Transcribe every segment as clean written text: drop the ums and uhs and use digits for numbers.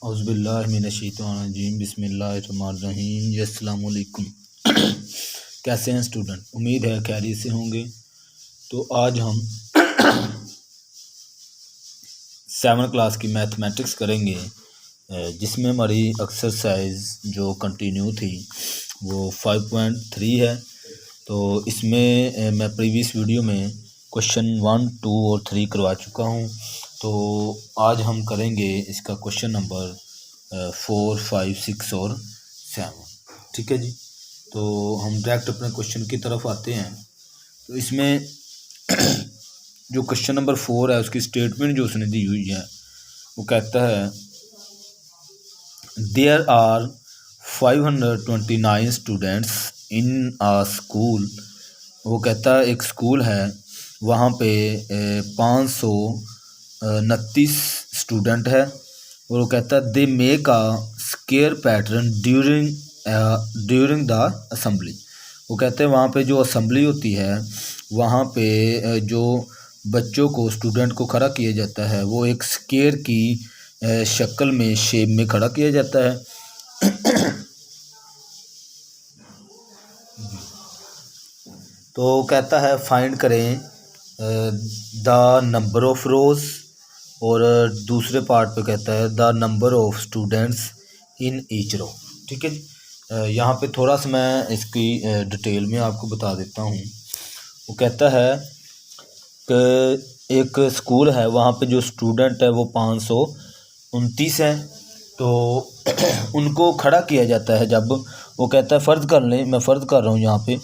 औज़ुबिल्लाहिमिनश्शैतानिर्रजीम बिस्मिल्लाहिर्रहमानिर्रहीम अस्सलाम वालेकुम। कैसे हैं स्टूडेंट? उम्मीद है खैरियत से होंगे। तो आज हम 7 क्लास की मैथमेटिक्स करेंगे, जिसमें हमारी एक्सरसाइज जो कंटिन्यू थी वो 5.3 है। तो इसमें मैं प्रीवियस वीडियो में क्वेश्चन 1, 2 और 3 करवा चुका हूँ। तो आज हम करेंगे इसका क्वेश्चन नंबर 4, 5, 6 और 7। ठीक है जी। तो हम डायरेक्ट अपने क्वेश्चन की तरफ आते हैं। तो इसमें जो क्वेश्चन नंबर 4 है उसकी स्टेटमेंट जो उसने दी हुई है वो कहता है there are 529 students in a school. वो कहता है एक स्कूल है, वहाँ पे 529 स्टूडेंट है। और वो कहता है they make a square pattern during the assembly. वो कहते हैं वहाँ पे जो असेंबली होती है वहाँ पे जो बच्चों को स्टूडेंट को खड़ा किया जाता है वो एक स्केयर की शक्ल में शेप में खड़ा किया जाता है। तो कहता है फाइंड करें द नंबर ऑफ रोज़, और दूसरे पार्ट पे कहता है the number of students in each row. ठीक है जी। यहाँ पे थोड़ा सा मैं इसकी डिटेल में आपको बता देता हूँ। वो कहता है कि एक स्कूल है, वहाँ पे जो स्टूडेंट है वो 529 है। तो उनको खड़ा किया जाता है जब वो कहता है फ़र्ज़ कर लें, मैं फ़र्ज़ कर रहा हूँ यहाँ पे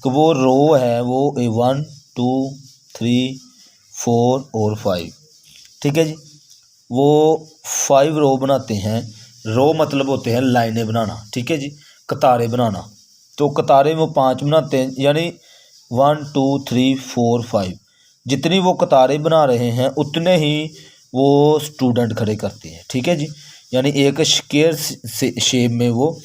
कि वो रो है वो 1, 2, 3, 4 और 5। ठीक है जी। वो 5 रो बनाते हैं। रो मतलब होते हैं लाइनें बनाना। ठीक है जी, कतारें बनाना। तो कतारें वो 5 बनाते हैं, यानी 1, 2, 3, 4, 5 जितनी वो कतारें बना रहे हैं उतने ही वो स्टूडेंट खड़े करते हैं। ठीक है जी। यानी एक स्क्वायर शेप में वो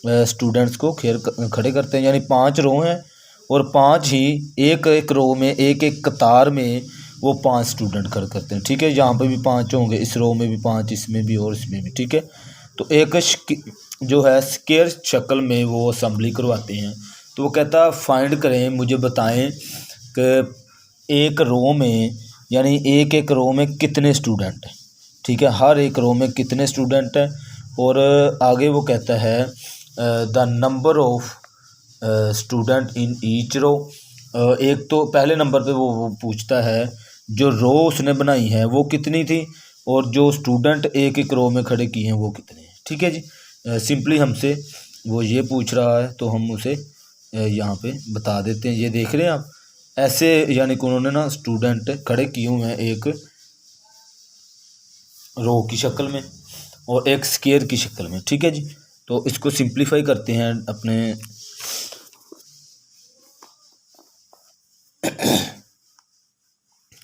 स्टूडेंट्स को खड़े करते हैं। यानी 5 रो हैं और 5 ही एक एक रो में एक एक कतार में वो 5 स्टूडेंट खड़े करते हैं। ठीक है, यहाँ पे भी 5 होंगे, इस रो में भी 5, इसमें भी और इसमें भी। ठीक है, तो एक जो है स्क्वायर शक्ल में वो असेंबली करवाते हैं। तो वो कहता है फाइंड करें, मुझे बताएं कि एक रो में यानी एक एक रो में कितने स्टूडेंट हैं। ठीक है, हर एक रो में कितने स्टूडेंट हैं। और आगे वो कहता है the number of student in each row. एक तो पहले नंबर पे वो पूछता है जो रो उसने बनाई है वो कितनी थी, और जो स्टूडेंट एक एक रो में खड़े किए हैं वो कितने हैं। ठीक है जी। सिंपली हमसे वो ये पूछ रहा है तो हम उसे यहाँ पे बता देते हैं। ये देख रहे हैं आप, ऐसे यानी कि उन्होंने ना स्टूडेंट खड़े किए हुए हैं एक रो की शक्ल में और एक स्क्वायर की शक्ल में। ठीक है जी। तो इसको सिंप्लीफाई करते हैं अपने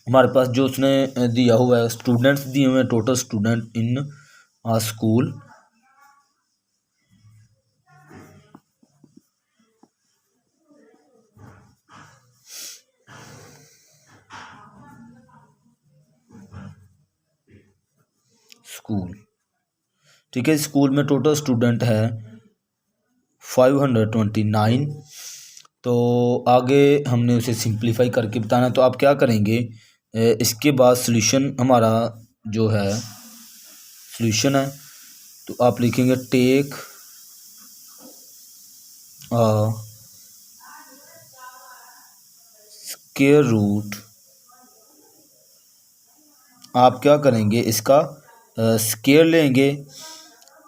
हमारे पास जो उसने दिया हुआ है स्टूडेंट्स दिए हुए हैं, total student in a school. School, ठीक है, स्कूल में टोटल स्टूडेंट है 529। तो आगे हमने उसे सिंप्लीफाई करके बताना। तो आप क्या करेंगे, इसके बाद सॉल्यूशन हमारा जो है सॉल्यूशन है, तो आप लिखेंगे टेक स्क्वायर रूट। आप क्या करेंगे, इसका स्क्वायर लेंगे,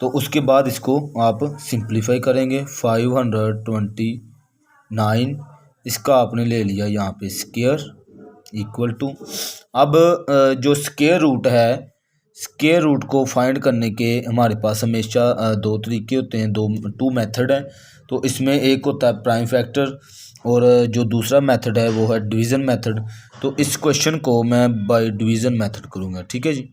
तो उसके बाद इसको आप सिंप्लीफाई करेंगे। 529 इसका आपने ले लिया यहाँ पे स्क्वायर इक्वल टू। अब जो स्क्वायर रूट है, स्क्वायर रूट को फाइंड करने के हमारे पास हमेशा 2 तरीके होते हैं, 2 मेथड है। तो इसमें एक होता है प्राइम फैक्टर और जो दूसरा मेथड है वो है डिवीज़न मेथड। तो इस क्वेश्चन को मैं बाय डिवीज़न मेथड करूँगा। ठीक है जी।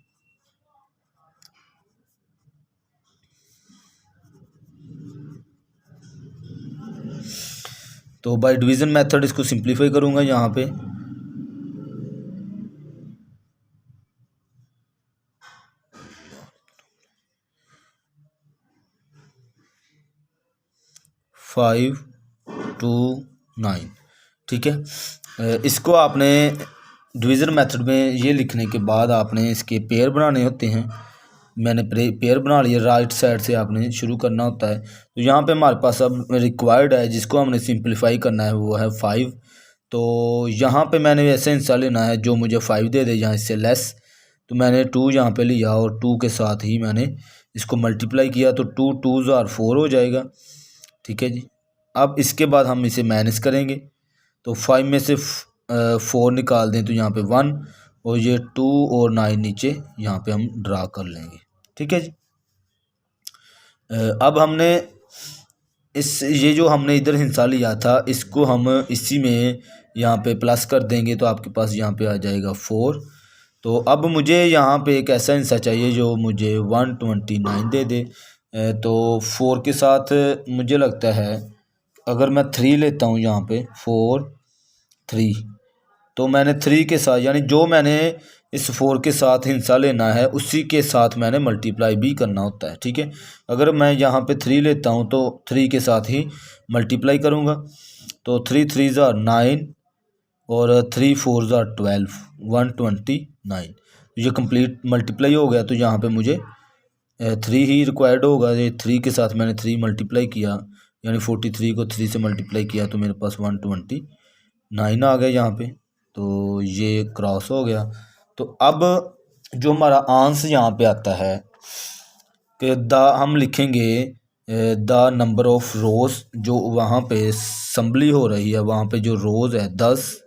तो बाय डिवीज़न मेथड इसको सिंप्लीफाई करूँगा यहाँ पे। 5 2 9। ठीक है, इसको आपने डिवीज़न मेथड में ये लिखने के बाद आपने इसके पेयर बनाने होते हैं। मैंने पेयर बना लिया, राइट साइड से आपने शुरू करना होता है। तो यहाँ पे हमारे पास अब रिक्वायर्ड है जिसको हमने सिंप्लीफाई करना है, वो है 5। तो यहाँ पे मैंने ऐसे हिस्सा लेना है जो मुझे 5 दे दे यहाँ इससे लेस। तो मैंने 2 यहाँ पे लिया और 2 के साथ ही मैंने इसको मल्टीप्लाई किया, तो 2 2s और 4 हो जाएगा। ठीक है जी, अब इसके बाद हम इसे माइनस करेंगे। तो 5 में से 4 निकाल दें तो यहाँ पे 1, और ये 2 और 9 नीचे यहाँ पे हम ड्रा कर लेंगे। ठीक है जी, अब हमने ये जो हमने इधर हिस्सा लिया था इसको हम इसी में यहाँ पे प्लस कर देंगे, तो आपके पास यहाँ पे आ जाएगा 4। तो अब मुझे यहाँ पे एक ऐसा हिस्सा चाहिए जो मुझे 129 दे दे। तो 4 के साथ मुझे लगता है अगर मैं 3 लेता हूँ यहाँ पे 4 3, तो मैंने 3 के साथ यानी जो मैंने इस 4 के साथ हिस्सा लेना है उसी के साथ मैंने मल्टीप्लाई भी करना होता है। ठीक है, अगर मैं यहाँ पे 3 लेता हूँ तो 3 के साथ ही मल्टीप्लाई करूँगा। तो 3 3s are 9 और 3 4s are 12, 129। ये कंप्लीट मल्टीप्लाई हो गया, तो यहाँ पे मुझे 3 ही रिक्वायर्ड होगा। ये 3 के साथ मैंने 3 मल्टीप्लाई किया, यानी 43 को 3 से मल्टीप्लाई किया तो मेरे पास 129 आ गया यहाँ पे। तो ये क्रॉस हो गया। तो अब जो हमारा आंसर यहाँ पे आता है कि हम लिखेंगे द नंबर ऑफ रोज़, जो वहाँ पे असम्बली हो रही है वहाँ पे जो रोज़ है 10,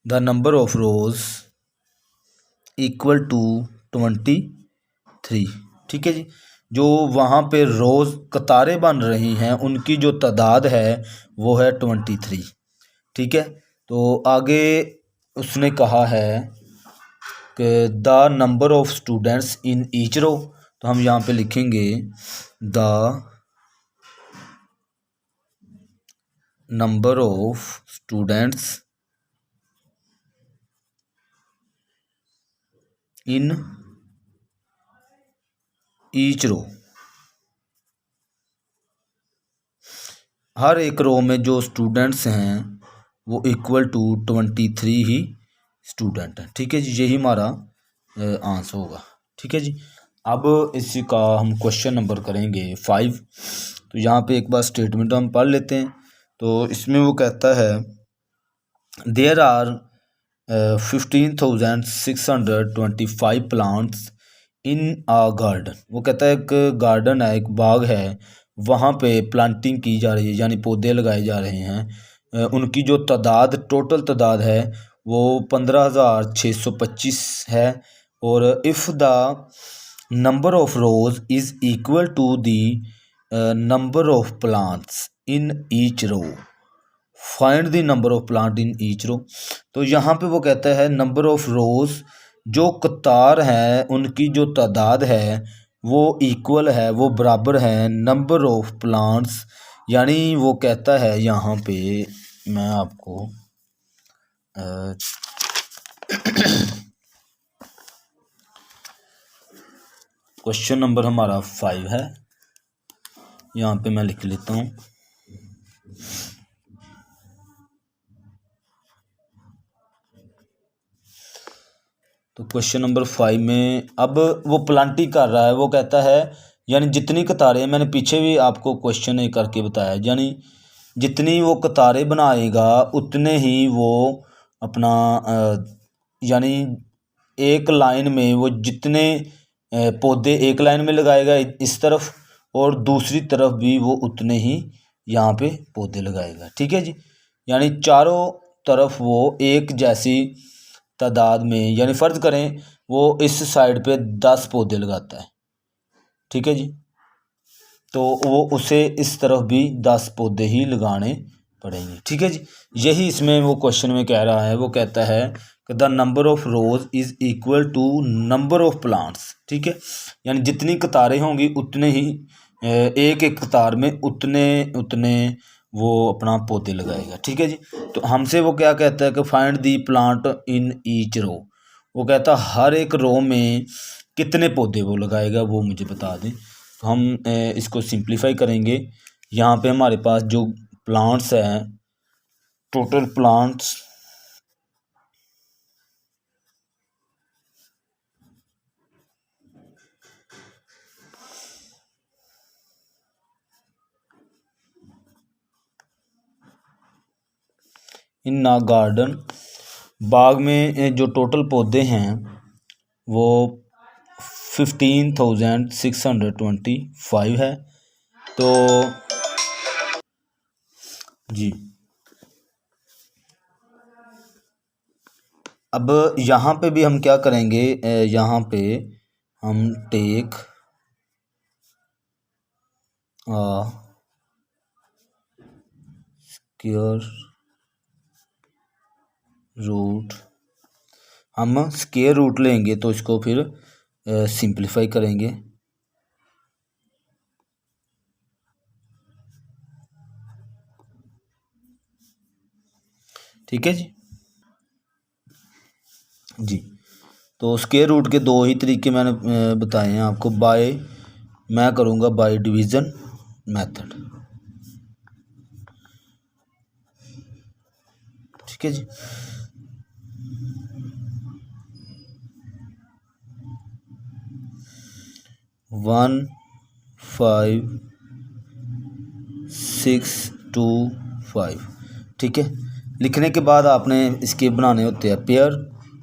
the number of rows equal to 23। ठीक है जी, जो वहाँ पे रोज़ कतारें बन रही हैं उनकी जो तादाद है वो है 23। ठीक है, तो आगे उसने कहा है कि the number of students in each row, तो हम यहाँ पे लिखेंगे the number of students in each row. हर एक रो में जो स्टूडेंट्स हैं वो इक्वल टू 23 ही स्टूडेंट हैं। ठीक है जी, यही हमारा आंसर होगा। ठीक है जी, अब इसी का हम क्वेश्चन नंबर करेंगे 5। तो यहाँ पे एक बार स्टेटमेंट हम पढ़ लेते हैं। तो इसमें वो कहता है there are 15,625 plants in a garden. वो कहता है एक गार्डन है, एक बाग है, वहाँ पे प्लांटिंग की जा रही है यानी पौधे लगाए जा रहे हैं। उनकी जो तादाद टोटल तादाद है वो 15,625 है। और if the number of rows is equal to the number of plants in each row, find the number of plant in each row. तो यहाँ पे वो कहता है नंबर ऑफ रोज़, जो कतार हैं उनकी जो तादाद है वो इक्वल है, वो बराबर है नंबर ऑफ प्लांट्स। यानी वो कहता है यहाँ पे मैं आपको क्वेश्चन नंबर हमारा 5 है, यहाँ पे मैं लिख लेता हूँ। तो क्वेश्चन नंबर 5 में अब वो प्लांटिंग कर रहा है। वो कहता है यानी जितनी कतारें, मैंने पीछे भी आपको क्वेश्चन करके बताया, यानी जितनी वो कतारें बनाएगा उतने ही वो अपना यानी एक लाइन में वो जितने पौधे एक लाइन में लगाएगा इस तरफ, और दूसरी तरफ भी वो उतने ही यहाँ पे पौधे लगाएगा। ठीक है जी, यानी चारों तरफ वो एक जैसी तादाद में, यानी फ़र्ज़ करें वो इस साइड पे 10 पौधे लगाता है। ठीक है जी, तो वो उसे इस तरफ भी 10 पौधे ही लगाने पड़ेंगे। ठीक है जी, यही इसमें वो क्वेश्चन में कह रहा है। वो कहता है कि the number of rows is equal to number of plants. ठीक है, यानी जितनी कतारें होंगी उतने ही एक एक कतार में उतने उतने वो अपना पौधे लगाएगा। ठीक है जी, तो हमसे वो क्या कहता है कि find the plant in each row, वो कहता हर एक रो में कितने पौधे वो लगाएगा वो मुझे बता दें। तो हम इसको सिंप्लीफाई करेंगे। यहाँ पे हमारे पास जो प्लांट्स हैं, टोटल प्लांट्स इन ना गार्डन, बाग में जो टोटल पौधे हैं वो 15,625 है। तो जी अब यहाँ पे भी हम क्या करेंगे, यहाँ पे हम टेक स्क्वायर रूट, हम स्क्वायर रूट लेंगे तो इसको फिर सिंप्लीफाई करेंगे। ठीक है जी। तो स्क्वायर रूट के दो ही तरीके मैंने बताए हैं आपको। मैं करूँगा बाय डिवीज़न मेथड। ठीक है जी। वन 5 6 2 5। ठीक है। लिखने के बाद आपने इसके बनाने होते हैं पेयर।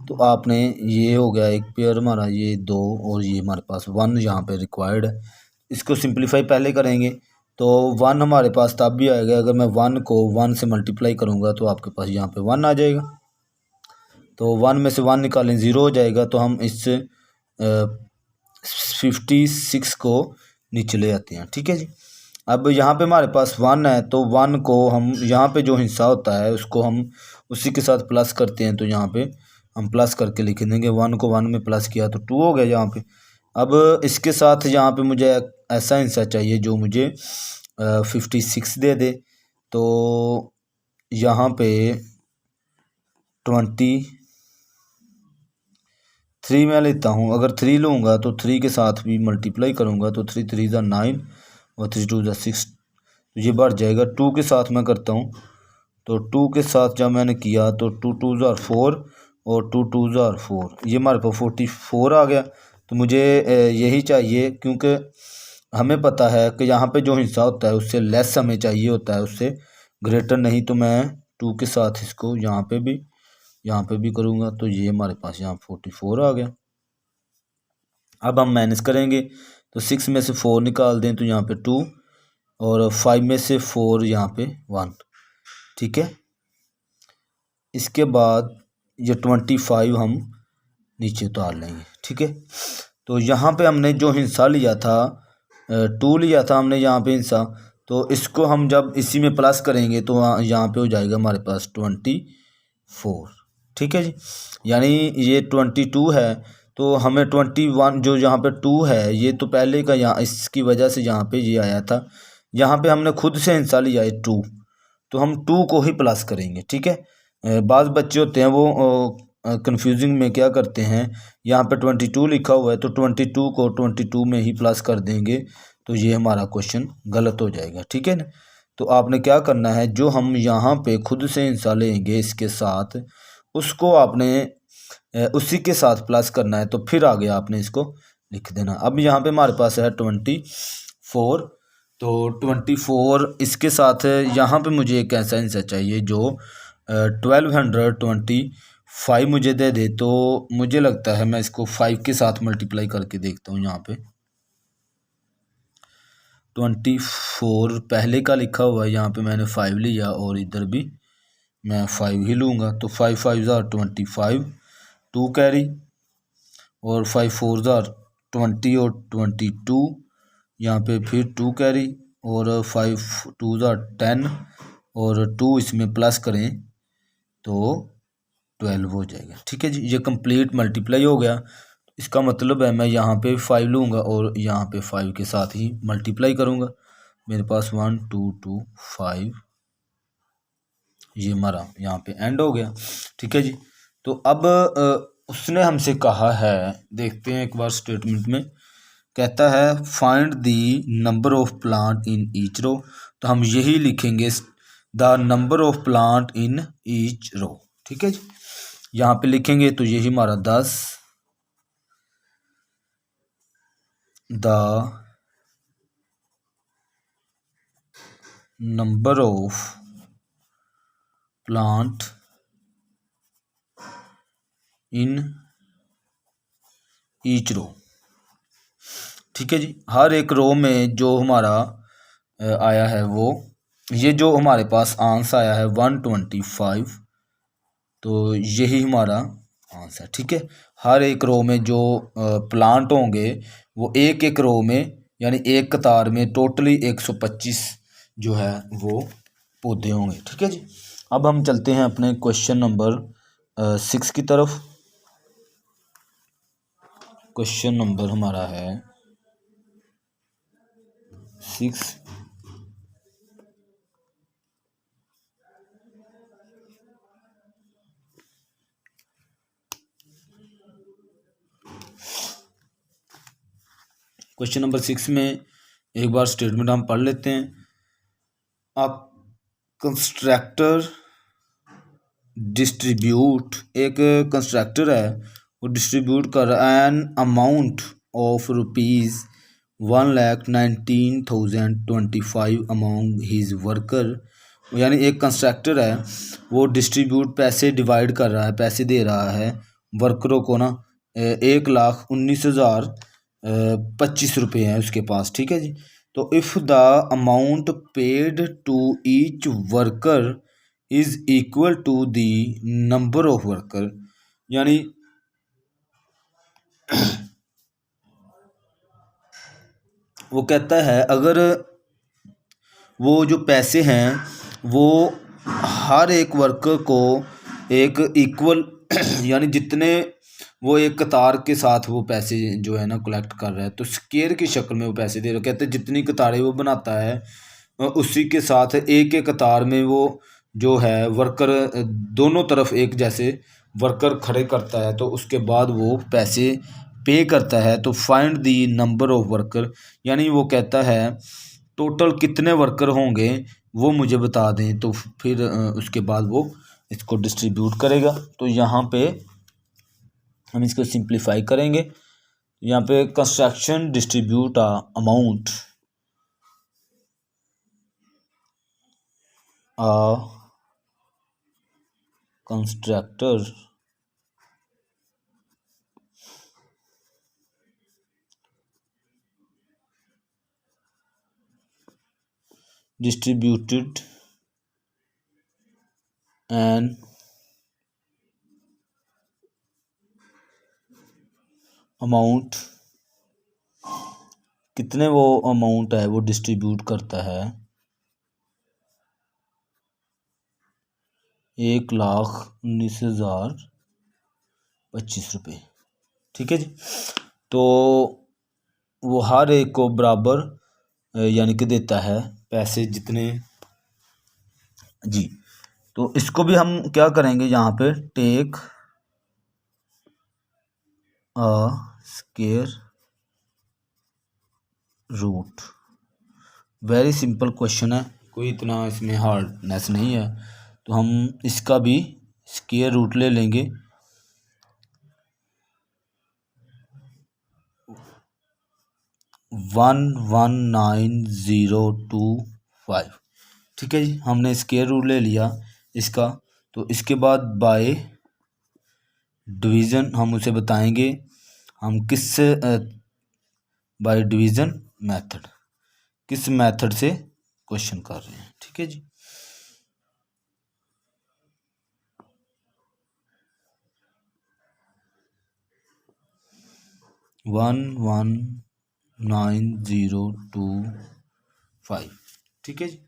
तो आपने ये हो गया एक पेयर हमारा, ये 2 और ये हमारे पास 1 यहाँ पे रिक्वायर्ड है। इसको सिंप्लीफाई पहले करेंगे तो 1 हमारे पास तब भी आएगा अगर मैं 1 को 1 से मल्टीप्लाई करूँगा तो आपके पास यहाँ पे 1 आ जाएगा। तो 1 में से 1 निकालें 0 हो जाएगा। तो हम इस 56 को नीचे ले आते हैं। ठीक है जी। अब यहाँ पे हमारे पास 1 है तो 1 को हम यहाँ पे जो हिस्सा होता है उसको हम उसी के साथ प्लस करते हैं। तो यहाँ पे हम प्लस करके लिख देंगे, 1 को 1 में प्लस किया तो 2 हो गया यहाँ पे। अब इसके साथ यहाँ पे मुझे ऐसा हिस्सा चाहिए जो मुझे 56 दे दे। तो यहाँ पे 23 मैं लेता हूँ। अगर 3 लूँगा तो 3 के साथ भी मल्टीप्लाई करूँगा तो 3 3 ज़ा 9 और 3 2 ज़ा 6, तो ये बढ़ जाएगा। 2 के साथ मैं करता हूँ तो 2 के साथ जब मैंने किया तो 2 2 ज़ा 4 और 2 2 ज़ा 4, ये हमारे पास 44 आ गया। तो मुझे यही चाहिए क्योंकि हमें पता है कि यहाँ पे जो हिस्सा होता है उससे लेस हमें चाहिए होता है, उससे ग्रेटर नहीं। तो मैं 2 के साथ इसको यहाँ पे भी करूँगा तो ये हमारे पास यहाँ 44 आ गया। अब हम माइनस करेंगे तो 6 में से 4 निकाल दें तो यहाँ पे 2 और 5 में से 4 यहाँ पे 1। ठीक है। इसके बाद ये 25 हम नीचे उतार लेंगे। ठीक है। तो यहाँ पे हमने जो हिस्सा लिया था 2 लिया था हमने यहाँ पे हिस्सा, तो इसको हम जब इसी में प्लस करेंगे तो यहाँ पे हो जाएगा हमारे पास 24। ठीक है जी। यानी ये 22 है तो हमें 21 जो यहाँ पे 2 है ये तो पहले का, यहाँ इसकी वजह से यहाँ पे ये आया था। यहाँ पे हमने खुद से हिस्सा लिया है 2, तो हम 2 को ही प्लस करेंगे। ठीक है। बाज़ बच्चे होते हैं वो कंफ्यूजिंग में क्या करते हैं, यहाँ पे 22 लिखा हुआ है तो 22 को 22 में ही प्लस कर देंगे तो ये हमारा क्वेश्चन गलत हो जाएगा। ठीक है ना। तो आपने क्या करना है, जो हम यहाँ पे खुद से हिस्सा लेंगे इसके साथ उसको आपने उसी के साथ प्लस करना है, तो फिर आगे आपने इसको लिख देना। अब यहाँ पे हमारे पास है 24, तो 24 इसके साथ यहाँ पे मुझे एक ऐसा हिस्सा चाहिए जो 1225 मुझे दे दे। तो मुझे लगता है मैं इसको 5 के साथ मल्टीप्लाई करके देखता हूँ। यहाँ पे 24 पहले का लिखा हुआ है, यहाँ पे मैंने 5 लिया और इधर भी मैं 5 ही लूँगा। तो 5 5 ज़ार 25, 2 कैरी और 5 4 ज़ार 20 और 22, यहाँ पे फिर 2 कैरी और 5 2 ज़ार 10 और 2 इसमें प्लस करें तो 12 हो जाएगा। ठीक है जी। ये कंप्लीट मल्टीप्लाई हो गया। इसका मतलब है मैं यहाँ पे 5 लूँगा और यहाँ पे 5 के साथ ही मल्टीप्लाई करूँगा। मेरे पास 1 2 2 5, ये हमारा यहाँ पे एंड हो गया। ठीक है जी। तो अब उसने हमसे कहा है, देखते हैं एक बार स्टेटमेंट में, कहता है find the number of plant in each row. तो हम यही लिखेंगे, the number of plant in each row. ठीक है जी, यहाँ पे लिखेंगे तो यही हमारा 10, the number of plant in each row. ठीक है जी, हर एक रो में जो हमारा आया है वो, ये जो हमारे पास आंसर आया है 125, तो यही हमारा आंसर। ठीक है, हर एक रो में जो प्लांट होंगे वो एक एक रो में यानी एक कतार में टोटली 125 जो है वो पौधे होंगे। ठीक है जी, अब हम चलते हैं अपने क्वेश्चन नंबर 6 की तरफ। क्वेश्चन नंबर हमारा है 6। क्वेश्चन नंबर 6 में एक बार स्टेटमेंट हम पढ़ लेते हैं। आप कंस्ट्रक्टर डिस्ट्रीब्यूट, एक कंस्ट्रक्टर है वो डिस्ट्रीब्यूट कर an amount of ₹1,19,025 among his worker. यानी एक कंस्ट्रक्टर है वो डिस्ट्रीब्यूट, पैसे डिवाइड कर रहा है, पैसे दे रहा है वर्करों को ना, 1,19,025 है उसके पास। ठीक है जी, तो if the amount paid to each worker is equal to the number of worker, यानी वो कहता है अगर वो जो पैसे हैं वो हर एक वर्कर को एक इक्वल यानी जितने वो एक कतार के साथ वो पैसे जो है ना कलेक्ट कर रहा है, तो स्केयर की शक्ल में वो पैसे दे रहे, कहते हैं जितनी कतारें वो बनाता है उसी के साथ एक एक कतार में वो जो है वर्कर दोनों तरफ एक जैसे वर्कर खड़े करता है, तो उसके बाद वो पैसे पे करता है। तो find the number of worker, यानी वो कहता है टोटल कितने वर्कर होंगे वो मुझे बता दें, तो फिर उसके बाद वो इसको डिस्ट्रीब्यूट करेगा। तो यहाँ पे हम इसको सिंप्लीफाई करेंगे। यहाँ पे construction distribute amount constructor distributed an amount, कितने वो अमाउंट है वो डिस्ट्रीब्यूट करता है, 1,19,025। ठीक है जी, तो वो हर एक को बराबर यानी कि देता है पैसे जितने जी। तो इसको भी हम क्या करेंगे, यहाँ पे take a square root. Very simple question है, कोई इतना इसमें हार्डनेस नहीं है, तो हम इसका भी स्क्वायर रूट ले लेंगे। 119,025। ठीक है जी, हमने स्क्वायर रूट ले लिया इसका। तो इसके बाद बाय डिवीज़न हम उसे बताएंगे हम किस बाय डिवीज़न मेथड, किस मेथड से क्वेश्चन कर रहे हैं। ठीक है जी, वन 1,19,025। ठीक है जी,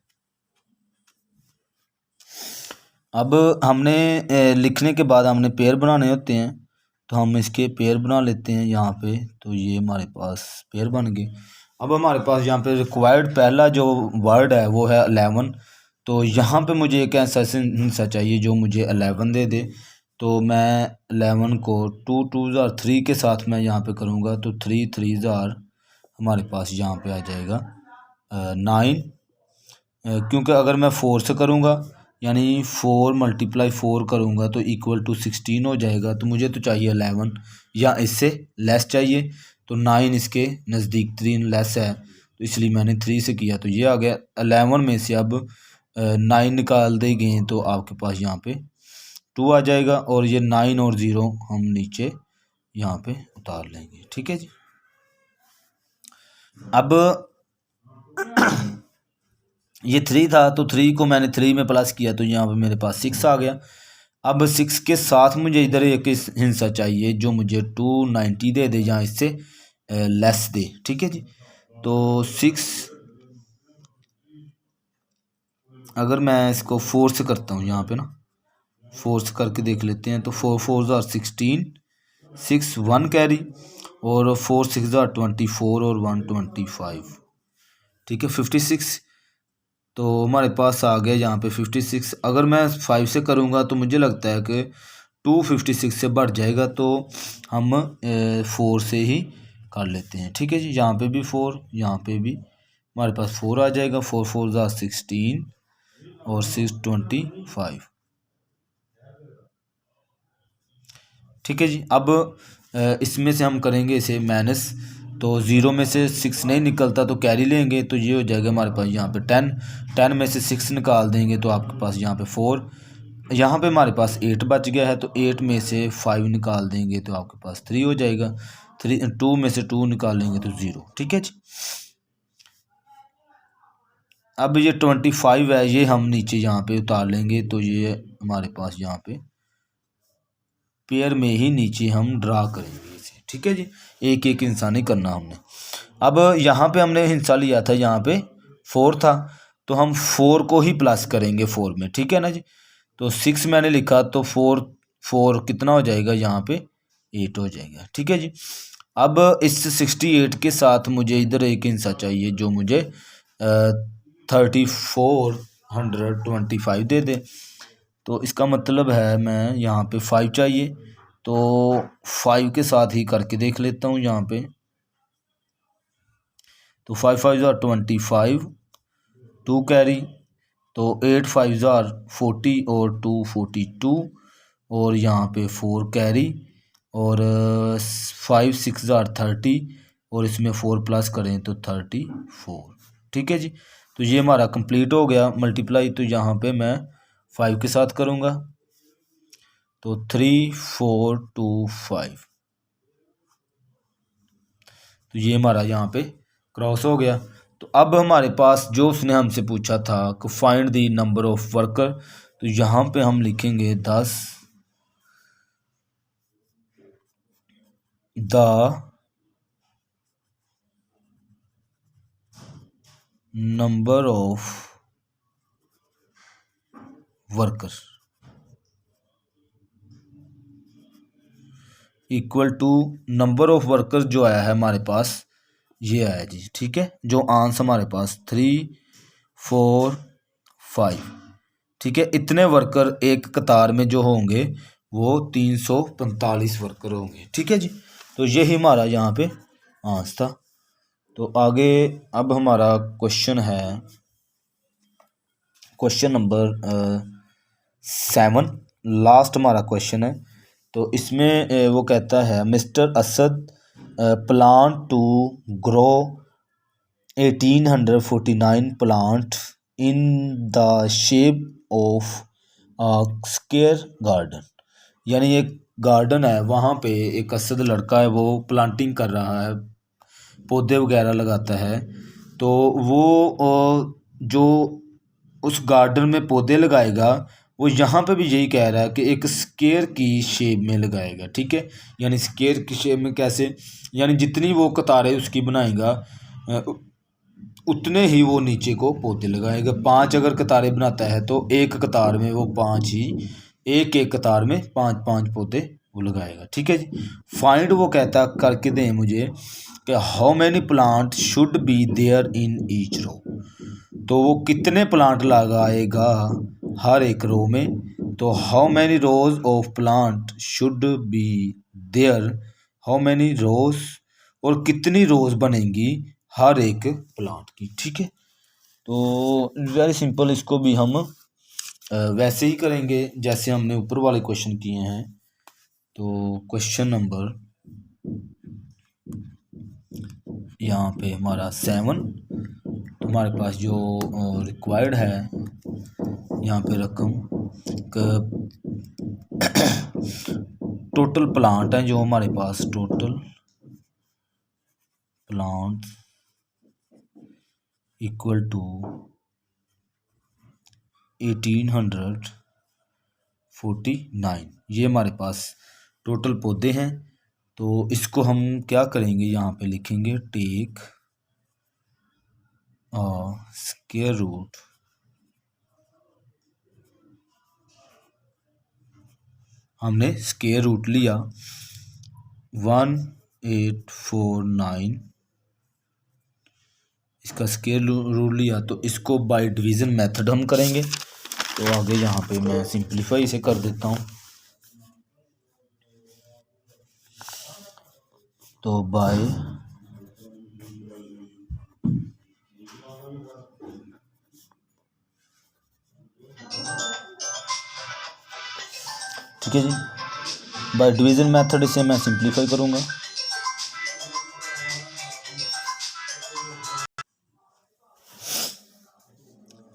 अब हमने लिखने के बाद हमने पेयर बनाने होते हैं, तो हम इसके पेयर बना लेते हैं यहाँ पे। तो ये हमारे पास पेयर बन गए। अब हमारे पास यहाँ पे रिक्वायर्ड पहला जो वर्ड है वो है 11। तो यहाँ पे मुझे एक ऐसा हिस्सा चाहिए जो मुझे 11 दे दे। तो मैं 11 को 2 2 ज़ार 3 के साथ मैं यहाँ पे करूँगा तो 3 3 ज़ार हमारे पास यहाँ पे आ जाएगा 9, क्योंकि अगर मैं 4 से करूँगा यानी 4 × 4 करूँगा तो इक्वल टू 16 हो जाएगा। तो मुझे तो चाहिए 11 या इससे लेस चाहिए, तो 9 इसके नज़दीक 3 लेस है, तो इसलिए मैंने 3 से किया। तो ये आ गया 11 में से अब 9 निकाल देंगे तो आपके पास यहाँ पे 2 आ जाएगा, और ये 9 और 0 हम नीचे यहाँ पे उतार लेंगे। ठीक है जी। अब ये 3 था तो 3 को मैंने 3 में प्लस किया तो यहाँ पे मेरे पास 6 आ गया। अब 6 के साथ मुझे इधर एक हिस्सा चाहिए जो मुझे 290 दे दे या इससे लेस दे। ठीक है जी। तो 6 अगर मैं इसको 4 से करता हूँ यहाँ पे ना, 4 से करके देख लेते हैं तो 4 4 ज़ार 16, 6 1 कैरी, और 4 6 ज़ार 24 और 1 25। ठीक है 56। तो हमारे पास आ गया यहाँ पे 56। अगर मैं 5 से करूँगा तो मुझे लगता है कि 256 से बढ़ जाएगा, तो हम 4 से ही कर लेते हैं। ठीक है जी। यहाँ पे भी 4, यहाँ पे भी हमारे पास 4 आ जाएगा। 4 4 ज़ार 16 और 6 25। ठीक है जी। अब इसमें से हम करेंगे इसे माइनस, तो 0 में से 6 नहीं निकलता तो कैरी लेंगे, तो ये हो जाएगा हमारे पास यहाँ पे 10। 10 में से 6 निकाल देंगे तो आपके पास यहाँ पे 4, यहाँ पे हमारे पास 8 बच गया है, तो 8 में से 5 निकाल देंगे तो आपके पास 3 हो जाएगा। 2 में से 2 निकालेंगे तो 0। ठीक है जी। अब ये 25 है, ये हम नीचे यहाँ पे उतार लेंगे, तो ये हमारे पास यहाँ पे पेयर में ही नीचे हम ड्रा करेंगे इसे। ठीक है जी। एक एक हिस्सा नहीं करना हमने। अब यहाँ पे हमने हिस्सा लिया था, यहाँ पे 4 था, तो हम 4 को ही प्लस करेंगे 4 में। ठीक है ना जी। तो 6 मैंने लिखा तो 4 4 कितना हो जाएगा यहाँ पे 8 हो जाएगा। ठीक है जी। अब इस 68 के साथ मुझे इधर एक हिस्सा चाहिए जो मुझे 3425 दे दे। तो इसका मतलब है मैं यहाँ पे 5 चाहिए, तो 5 के साथ ही करके देख लेता हूँ यहाँ पे। तो 5 5 ज़ार 25, 2 कैरी, तो 8 5 ज़ार 40 और 2 42, और यहाँ पे 4 कैरी, और 5 6 ज़ार 30, और इसमें 4 प्लस करें तो 34। ठीक है जी। तो ये हमारा कंप्लीट हो गया मल्टीप्लाई। तो यहाँ पे मैं 5 के साथ करूँगा तो 3 4 2 5, तो ये हमारा यहाँ पे क्रॉस हो गया। तो अब हमारे पास जो उसने हमसे पूछा था कि find the number of worker, तो यहाँ पे हम लिखेंगे 10 the number of worker equal to number of workers जो आया है हमारे पास ये आया जी। ठीक है। जो आंसर हमारे पास 3 4 5। ठीक है। इतने वर्कर एक कतार में जो होंगे वो 345 वर्कर होंगे। ठीक है जी। तो यही हमारा यहाँ पे आंसर था। तो आगे अब हमारा क्वेश्चन है क्वेश्चन नंबर 7, लास्ट हमारा क्वेश्चन है। तो इसमें वो कहता है mister Asad plan to grow 1849 plant in the shape of square garden. यानी एक गार्डन है, वहाँ पे एक असद लड़का है, वो प्लांटिंग कर रहा है, पौधे वगैरह लगाता है। तो वो जो उस गार्डन में पौधे लगाएगा वो यहाँ पे भी यही कह रहा है कि एक स्क्वायर की शेप में लगाएगा। ठीक है। यानी स्क्वायर की शेप में कैसे, यानी जितनी वो कतारें उसकी बनाएगा उतने ही वो नीचे को पौधे लगाएगा। 5 अगर कतारें बनाता है तो एक कतार में वो 5 ही, एक एक कतार में 5 5 पौधे वो लगाएगा। ठीक है जी। फाइंड वो कहता करके दें मुझे कि how many plant should be there in each row. तो वो कितने प्लांट लगाएगा हर एक रो में, तो how many rows of plant should be there, how many rows, और कितनी रोज बनेंगी हर एक प्लांट की। ठीक है, तो वेरी सिंपल, इसको भी हम वैसे ही करेंगे जैसे हमने ऊपर वाले क्वेश्चन किए हैं। तो क्वेश्चन नंबर यहाँ पे हमारा 7, तो हमारे पास जो रिक्वायर्ड है यहाँ पे रकम टोटल प्लांट है जो हमारे पास, टोटल प्लांट इक्वल टू 1849, ये हमारे पास टोटल पौधे हैं। तो इसको हम क्या करेंगे, यहाँ पे लिखेंगे टेक स्क्वायर रूट हमने स्क्वायर रूट लिया 1849, इसका स्क्वायर रूट लिया, तो इसको बाय डिवीज़न मेथड हम करेंगे। तो आगे यहाँ पे मैं सिंप्लीफाई इसे कर देता हूँ। तो बाय ठीक है जी, बाय डिवीज़न मेथड इसे मैं सिंप्लीफाई करूँगा।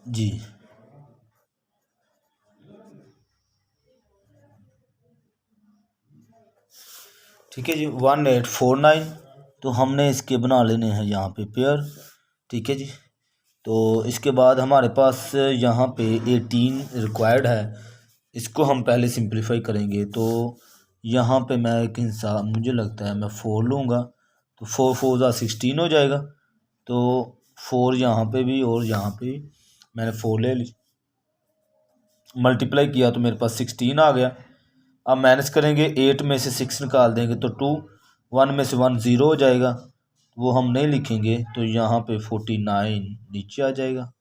जी ठीक है जी, 1849, तो हमने इसके बना लेने हैं यहाँ पे पेयर। ठीक है जी, तो इसके बाद हमारे पास यहाँ पे 18 रिक्वायर्ड है, इसको हम पहले सिंप्लीफाई करेंगे। तो यहाँ पे मैं एक हिस्सा, मुझे लगता है मैं 4 लूँगा, तो 4 4 16 हो जाएगा। तो 4 यहाँ पे भी और यहाँ पे भी मैंने 4 ले ली, मल्टीप्लाई किया तो मेरे पास 16 आ गया। अब माइनस करेंगे, 8 में से 6 निकाल देंगे तो 2, 1 में से 1 0 हो जाएगा, वो हम नहीं लिखेंगे, तो यहाँ पे 49 नीचे आ जाएगा।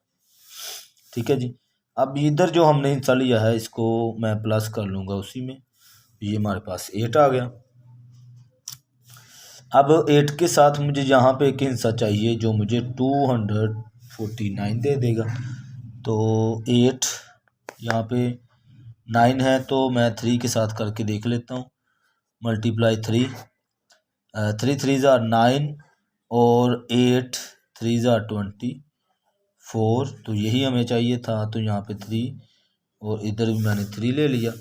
ठीक है जी, अब इधर जो हमने हिस्सा लिया है इसको मैं प्लस कर लूँगा उसी में, ये हमारे पास 8 आ गया। अब 8 के साथ मुझे यहाँ पे एक हिस्सा चाहिए जो मुझे 249 दे देगा। तो 8 यहाँ पे 9 है, तो मैं 3 के साथ करके देख लेता हूँ, मल्टीप्लाई 3 3 3 ज़ा 9 और 8 3 ज़ा 24, तो यही हमें चाहिए था। तो यहाँ पे 3 और इधर भी मैंने 3 ले लिया,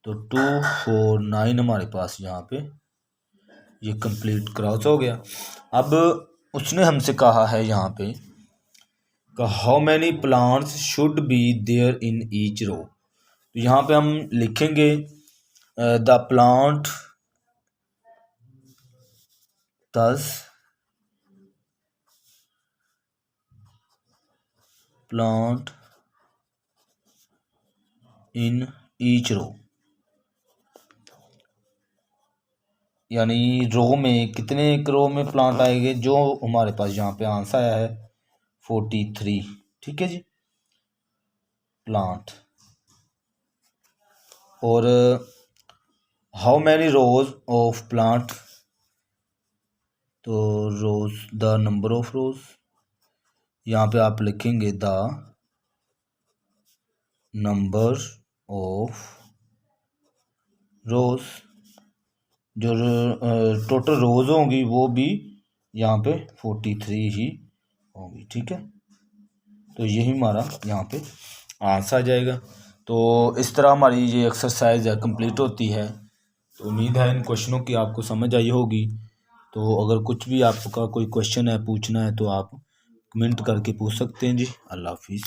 तो 249 हमारे पास यहाँ पे ये कंप्लीट क्रॉस हो गया। अब उसने हमसे कहा है यहाँ पे how many plants should be there in each row, तो यहाँ पे हम लिखेंगे द प्लांट दस प्लांट इन ईच रो, यानी रो में कितने एक रो में प्लांट आएंगे, जो हमारे पास यहाँ पे आंसर आया है 43। ठीक है जी, प्लांट। और how many rows of plant, तो रोज द नंबर ऑफ रोज, यहाँ पे आप लिखेंगे द नंबर ऑफ रोज, जो टोटल रोज होंगी वो भी यहाँ पे 43 ही होंगी। ठीक है, तो यही हमारा यहाँ पे आंसर आ जाएगा। तो इस तरह हमारी ये एक्सरसाइज है कंप्लीट होती है। तो उम्मीद है इन क्वेश्चनों की आपको समझ आई होगी। तो अगर कुछ भी आपका कोई क्वेश्चन है पूछना है तो आप कमेंट करके पूछ सकते हैं जी। अल्लाह हाफिज़।